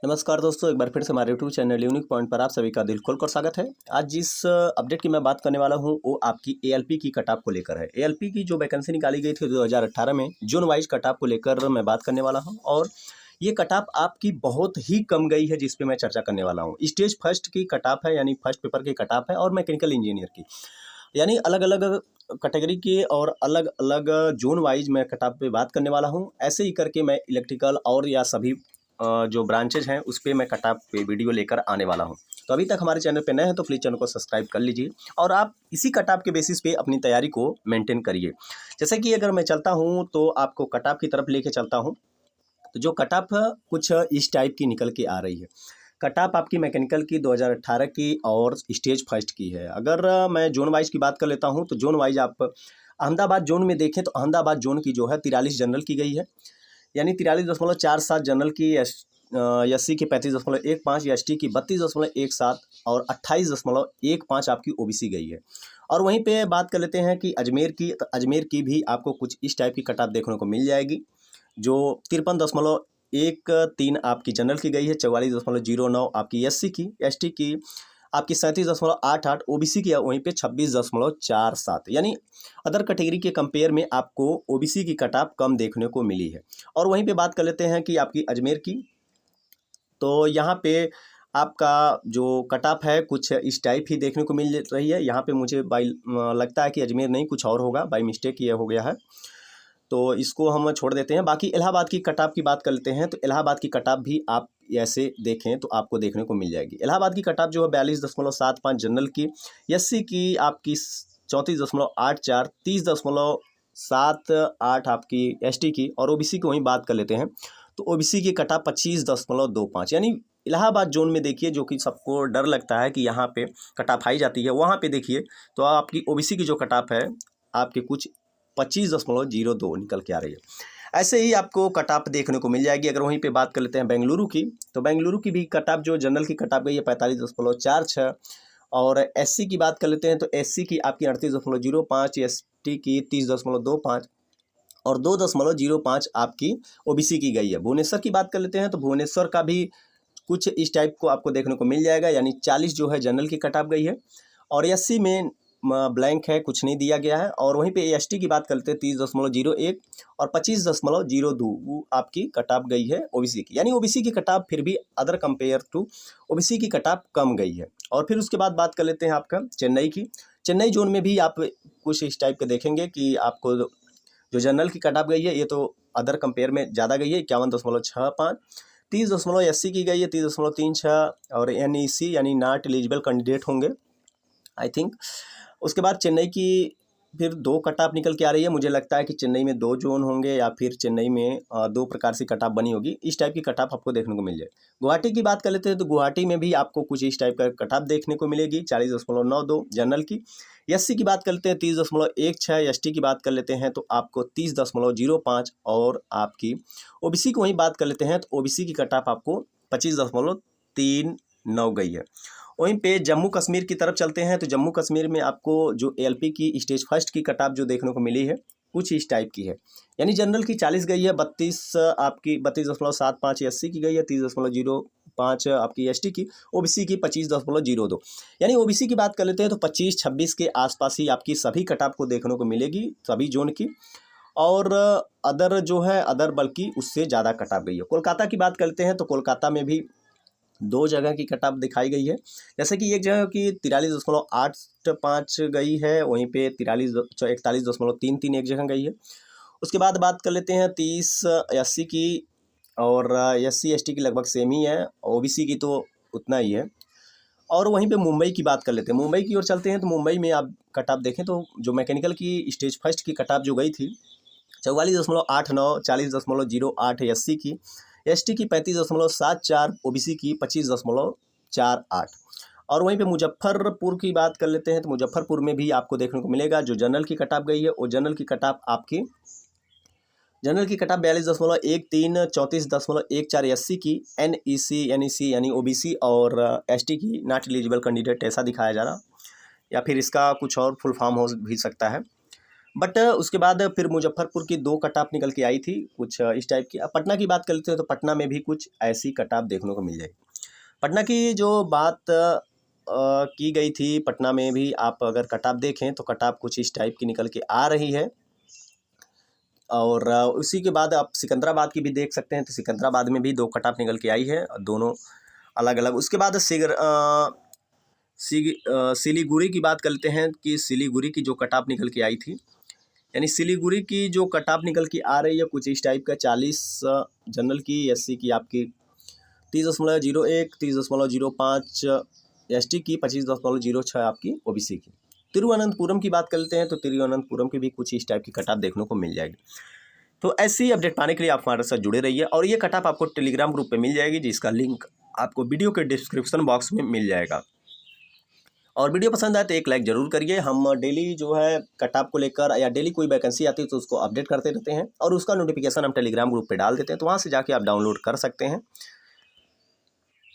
नमस्कार दोस्तों, एक बार फिर से हमारे यूट्यूब चैनल यूनिक पॉइंट पर आप सभी का दिल खोलकर स्वागत है। आज जिस अपडेट की मैं बात करने वाला हूं वो आपकी एएलपी की कट ऑफ को लेकर है। एएलपी की जो वैकेंसी निकाली गई थी 2018 में जोन वाइज कट ऑफ को लेकर मैं बात करने वाला हूं और ये कट ऑफ आपकी बहुत ही कम गई है जिस पे मैं चर्चा करने वाला हूँ। स्टेज फर्स्ट की कट ऑफ है यानी फर्स्ट पेपर की कट ऑफ है और मैकेनिकल इंजीनियर की, यानी अलग अलग कैटेगरी के और अलग अलग जोन वाइज मैं कट ऑफ पे बात करने वाला हूँ। ऐसे ही करके मैं इलेक्ट्रिकल और या सभी जो ब्रांचेज हैं उस पर मैं कट ऑफ पे वीडियो लेकर आने वाला हूं। तो अभी तक हमारे चैनल पे नए हैं तो प्लीज़ चैनल को सब्सक्राइब कर लीजिए और आप इसी कट ऑफ के बेसिस पे अपनी तैयारी को मेंटेन करिए। जैसे कि अगर मैं चलता हूं तो आपको कट ऑफ की तरफ लेके चलता हूं, तो जो कट ऑफ कुछ इस टाइप की निकल के आ रही है। कट ऑफ आपकी मैकेनिकल की 2018 की और स्टेज फर्स्ट की है। अगर मैं जोन वाइज की बात कर लेता हूँ तो जोन वाइज आप अहमदाबाद जोन में देखें तो अहमदाबाद जोन की जो है 43 जनरल की गई है, यानी 43.47 जनरल की, एस सी की 35.15, एस टी की 32.17 और 28.15 आपकी ओबीसी गई है। और वहीं पे बात कर लेते हैं कि अजमेर की, तो अजमेर की भी आपको कुछ इस टाइप की कट ऑफ देखने को मिल जाएगी, जो 53.13 आपकी जनरल की गई है, 44.09 आपकी एस सी की, एस टी की आपकी 37.88, ओबीसी की वहीं पे 26.47, यानी अदर कैटेगरी के कंपेयर में आपको ओबीसी की कट ऑफ कम देखने को मिली है। और वहीं पे बात कर लेते हैं कि आपकी अजमेर की, तो यहाँ पे आपका जो कट ऑफ है कुछ इस टाइप ही देखने को मिल रही है। यहाँ पे मुझे बाई लगता है कि अजमेर नहीं कुछ और होगा, बाई मिस्टेक ये हो गया है, तो इसको हम छोड़ देते हैं। बाकी इलाहाबाद की कट ऑफ की बात कर लेते हैं, तो इलाहाबाद की कट ऑफ भी आप ऐसे देखें तो आपको देखने को मिल जाएगी। इलाहाबाद की कट ऑफ जो है 42.75 जनरल की, एससी की आपकी 34.84, 30.78 आपकी एसटी की, और ओबीसी की वहीं बात कर लेते हैं तो ओबीसी की कट ऑफ 25.25, यानी इलाहाबाद जोन में देखिए जो कि सबको डर लगता है कि यहाँ पे कट ऑफ हाई जाती है, वहाँ पे देखिए तो आपकी ओबीसी की जो कट ऑफ है आपके कुछ 25.02 निकल के आ रही है। ऐसे ही आपको कट ऑफ देखने को मिल जाएगी। अगर वहीं पे बात कर लेते हैं बेंगलुरु की, तो बेंगलुरु की भी कट ऑफ जो जनरल की कट ऑफ गई है 45.46, और एससी की बात कर लेते हैं तो एससी की आपकी 38.05, एसटी की 30.25 और 2.05 आपकी ओबीसी की गई है। भुवनेश्वर की बात कर लेते हैं तो भुवनेश्वर का भी कुछ इस टाइप को आपको देखने को मिल जाएगा, यानी 40 जो है जनरल की कट ऑफ गई है और एससी में ब्लैंक है, कुछ नहीं दिया गया है। और वहीं पे एसटी की बात करते हैं 30.01 और 25.02 आपकी कट ऑफ गई है ओबीसी की, यानी ओबीसी की कट ऑफ फिर भी अदर कंपेयर टू ओबीसी की कट ऑफ कम गई है। और फिर उसके बाद बात कर लेते हैं आपका चेन्नई की। चेन्नई जोन में भी आप कुछ इस टाइप के देखेंगे कि आपको जो जनरल की कट ऑफ गई है ये तो अदर कंपेयर में ज़्यादा गई है, 51.65, 30.80 की गई है, 30.36, और NEC यानी नॉट एलिजिबल कैंडिडेट होंगे आई थिंक। उसके बाद चेन्नई की फिर दो कट ऑफ निकल के आ रही है। मुझे लगता है कि चेन्नई में दो जोन होंगे या फिर चेन्नई में दो प्रकार से कट ऑफ बनी होगी, इस टाइप की कट ऑफ आपको देखने को मिल जाए। गुवाहाटी की बात कर लेते हैं तो गुवाहाटी में भी आपको कुछ इस टाइप का कट ऑफ देखने को मिलेगी, 40.92 जनरल की। एससी की बात करते हैं 30.16, एसटी की बात कर लेते हैं तो आपको 30.05, और आपकी ओबीसी की वहीं बात कर लेते हैं तो ओबीसी की कट ऑफ आपको 25.39 गई है। वहीं पे जम्मू कश्मीर की तरफ चलते हैं तो जम्मू कश्मीर में आपको जो एलपी की स्टेज फर्स्ट की कट ऑफ जो देखने को मिली है कुछ इस टाइप की है, यानी जनरल की 40 गई है, 32 आपकी 32.75 एससी की गई है, 30.05 आपकी एसटी की, ओबीसी की 25.02, यानी ओबीसी की बात कर लेते हैं तो 25-26 के आसपास ही आपकी सभी कट ऑफ को देखने को मिलेगी सभी जोन की। और अदर जो है अदर बल्कि उससे ज़्यादा कट ऑफ गई है। कोलकाता की बात करते हैं तो कोलकाता में भी दो जगह की कट ऑफ दिखाई गई है, जैसे कि एक जगह की 43.85 गई है, वहीं पे 41.33 एक जगह गई है। उसके बाद बात कर लेते हैं 30-80 की, और एससी एसटी की लगभग सेम ही है, ओबीसी की तो उतना ही है। और वहीं पे मुंबई की बात कर लेते हैं, मुंबई की ओर चलते हैं तो मुंबई में आप कट ऑफ देखें तो जो मैकेनिकल की स्टेज फर्स्ट की कट ऑफ जो गई थी 44.89, 40.08 एससी की, एसटी की 35.74, ओबीसी की 25.48। और वहीं पे मुजफ्फरपुर की बात कर लेते हैं तो मुजफ्फरपुर में भी आपको देखने को मिलेगा जो जनरल की कट ऑफ गई है, वो जनरल की कट ऑफ आपकी जनरल की कट ऑफ 42.13, 34.14 एससी की, NEC यानी ओबीसी और एसटी की नॉट एलिजिबल कैंडिडेट ऐसा दिखाया जा रहा, या फिर इसका कुछ और फुल फॉर्म हो भी सकता है। बट उसके बाद फिर मुजफ्फरपुर की 2 कट ऑफ निकल के आई थी कुछ इस टाइप की। अब पटना की बात कर लेते हैं तो पटना में भी कुछ ऐसी कट ऑफ देखने को मिल जाएगी। पटना की जो बात की गई थी, पटना में भी आप अगर कट ऑफ देखें तो कट ऑफ कुछ इस टाइप की निकल के आ रही है। और उसी के बाद आप सिकंदराबाद की भी देख सकते हैं, तो सिकंदराबाद में भी 2 कट ऑफ निकल के आई है, दोनों अलग अलग। उसके बाद सिलीगुड़ी की बात करते हैं कि सिलीगुड़ी की जो कट ऑफ निकल के आई थी, यानी सिलीगुड़ी की जो कट ऑफ निकल के आ रही है कुछ इस टाइप का। 40 जनरल की, एससी की आपकी 30.01, 30.05, एसटी की 25.06 आपकी, ओबीसी की। तिरुवनंतपुरम की बात करते हैं तो तिरुवनंतपुरम की भी कुछ इस टाइप की कट ऑफ देखने को मिल जाएगी। तो ऐसी अपडेट पाने के लिए आप हमारे साथ जुड़े रहिए, और ये कट ऑफ आपको टेलीग्राम ग्रुप पे मिल जाएगी, जिसका लिंक आपको वीडियो के डिस्क्रिप्शन बॉक्स में मिल जाएगा। और वीडियो पसंद आए तो एक लाइक ज़रूर करिए। हम डेली जो है कट ऑफ को लेकर या डेली कोई वैकेंसी आती है तो उसको अपडेट करते रहते हैं, और उसका नोटिफिकेशन हम टेलीग्राम ग्रुप पे डाल देते हैं, तो वहाँ से जाके आप डाउनलोड कर सकते हैं।